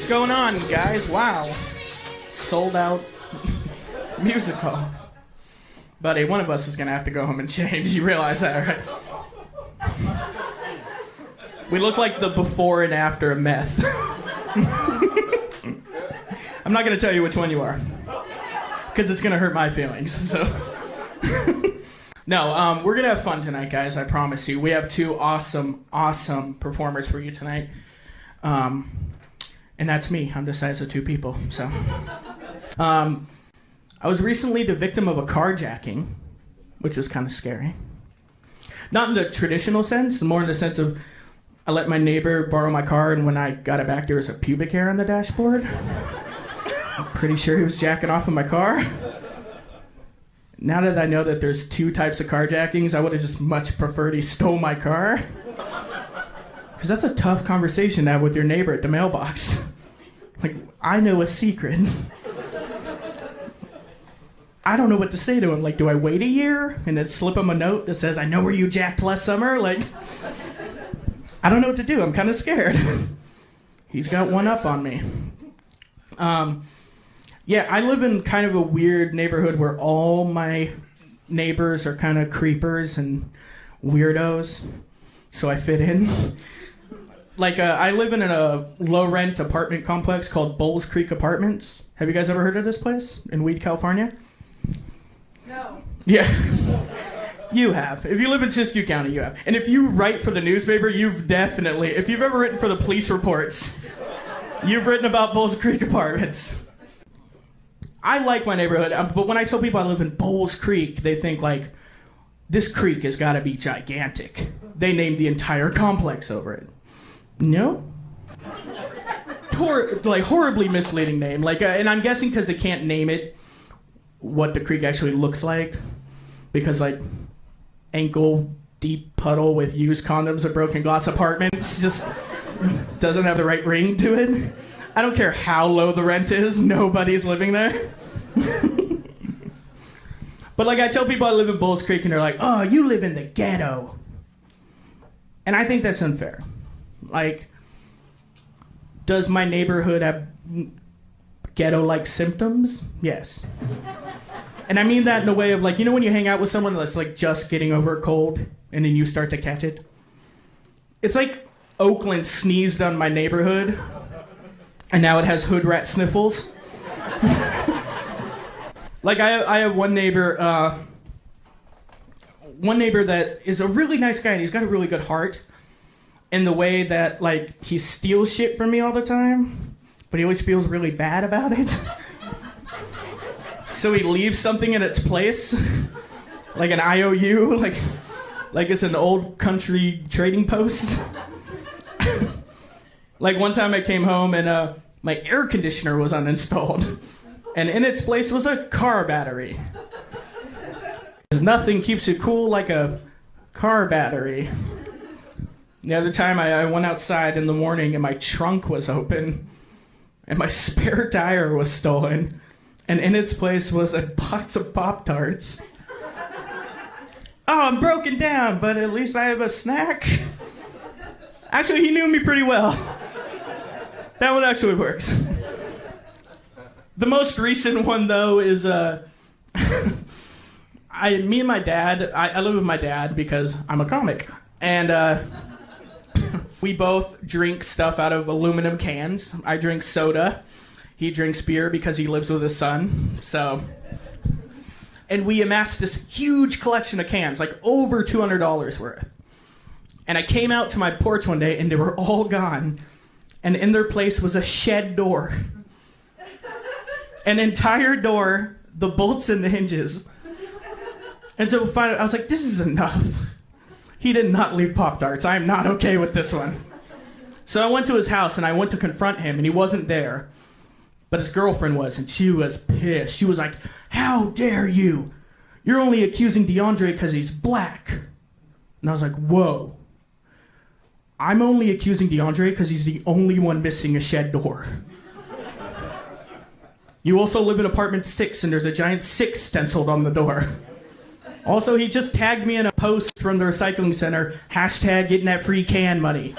What's going on, guys? Wow. Sold out musical. Buddy, one of us is going to have to go home and change. You realize that, right? We look like the before and after of meth. I'm not going to tell you which one you are, because it's going to hurt my feelings. So, no, we're going to have fun tonight, guys. I promise you. We have two awesome performers for you tonight. And that's me. I'm the size of two people. So, I was recently the victim of a carjacking, which was kind of scary. Not in the traditional sense, more in the sense of I let my neighbor borrow my car, and when I got it back, there was a pubic hair on the dashboard. I'm pretty sure he was jacking off in my car. Now that I know that there's two types of carjackings, I would have just much preferred he stole my car. Because that's a tough conversation to have with your neighbor at the mailbox. Like, I know a secret. I don't know what to say to him. Like, do I wait a year and then slip him a note that says, I know where you jacked last summer? Like, I don't know what to do. I'm kind of scared. He's got one up on me. Yeah, I live in kind of a weird neighborhood where all my neighbors are kind of creepers and weirdos, so I fit in. Like, I live in a low-rent apartment complex called Bowles Creek Apartments. Have you guys ever heard of this place in Weed, California? No. Yeah. You have. If you live in Siskiyou County, you have. And if you write for the newspaper, you've definitely, if you've ever written for the police reports, you've written about Bowles Creek Apartments. I like my neighborhood, but when I tell people I live in Bowles Creek, they think, like, this creek has got to be gigantic. They named the entire complex over it. No? Like, horribly misleading name. Like, and I'm guessing because they can't name it what the creek actually looks like. Because, like, ankle-deep puddle with used condoms and broken glass apartments just doesn't have the right ring to it. I don't care how low the rent is, nobody's living there. But, like, I tell people I live in Bowles Creek, and they're like, oh, you live in the ghetto. And I think that's unfair. Like, does my neighborhood have ghetto-like symptoms? Yes. And I mean that in a way of, like, you know when you hang out with someone that's, like, just getting over a cold, and then you start to catch it? It's like Oakland sneezed on my neighborhood, and now it has hood rat sniffles. Like, I have one neighbor that is a really nice guy, and he's got a really good heart in the way that, like, he steals shit from me all the time, but he always feels really bad about it. So he leaves something in its place, like an IOU, like it's an old country trading post. Like, one time I came home and my air conditioner was uninstalled, and in its place was a car battery. Nothing keeps you cool like a car battery. The other time I went outside in the morning and my trunk was open and my spare tire was stolen, and in its place was a box of Pop-Tarts. Oh, I'm broken down, but at least I have a snack. Actually, he knew me pretty well. That one actually works. The most recent one, though, is me and my dad, I live with my dad because I'm a comic. And we both drink stuff out of aluminum cans. I drink soda. He drinks beer because he lives with his son. So, and we amassed this huge collection of cans, like over $200 worth. And I came out to my porch one day and they were all gone. And in their place was a shed door. An entire door, the bolts and the hinges. And so finally, I was like, this is enough. He did not leave Pop-Tarts. I am not okay with this one. So I went to his house and I went to confront him, and he wasn't there. But his girlfriend was, and she was pissed. She was like, how dare you? You're only accusing DeAndre because he's black. And I was like, whoa. I'm only accusing DeAndre because he's the only one missing a shed door. You also live in apartment 6, and there's a giant 6 stenciled on the door. Also, he just tagged me in a post from the recycling center, hashtag getting that free can money.